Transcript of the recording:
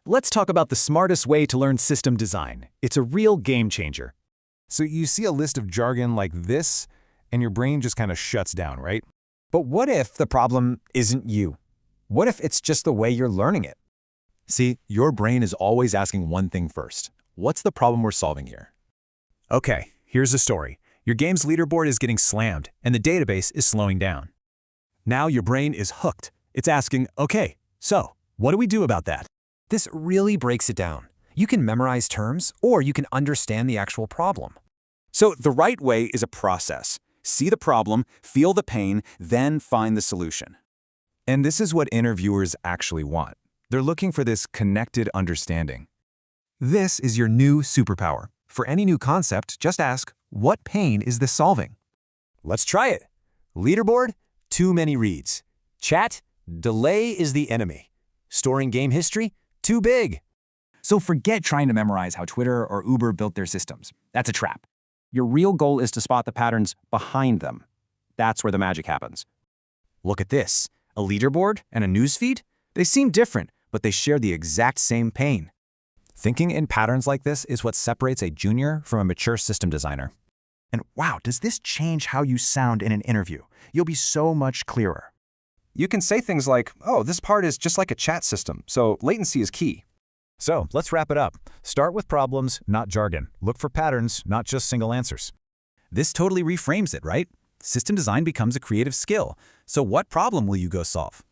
Let's talk about the smartest way to learn system design. It's a real game changer. So you see a list of jargon like this, and your brain just kind of shuts down, right? But what if the problem isn't you? What if it's just the way you're learning it? See, your brain is always asking one thing first. What's the problem we're solving here? Okay, here's the story. Your game's leaderboard is getting slammed, and the database is slowing down. Now your brain is hooked. It's asking, okay, so what do we do about that? This really breaks it down. You can memorize terms, or you can understand the actual problem. So the right way is a process. See the problem, feel the pain, then find the solution. And this is what interviewers actually want. They're looking for this connected understanding. This is your new superpower. For any new concept, just ask, what pain is this solving? Let's try it. Leaderboard, too many reads. Chat, delay is the enemy. Storing game history, too big. So forget trying to memorize how Twitter or Uber built their systems. That's a trap. Your real goal is to spot the patterns behind them. That's where the magic happens. Look at this. A leaderboard and a newsfeed? They seem different, but they share the exact same pain. Thinking in patterns like this is what separates a junior from a mature system designer. And wow, does this change how you sound in an interview? You'll be so much clearer. You can say things like, oh, this part is just like a chat system, so latency is key. So let's wrap it up. Start with problems, not jargon. Look for patterns, not just single answers. This totally reframes it, right? System design becomes a creative skill. So what problem will you go solve?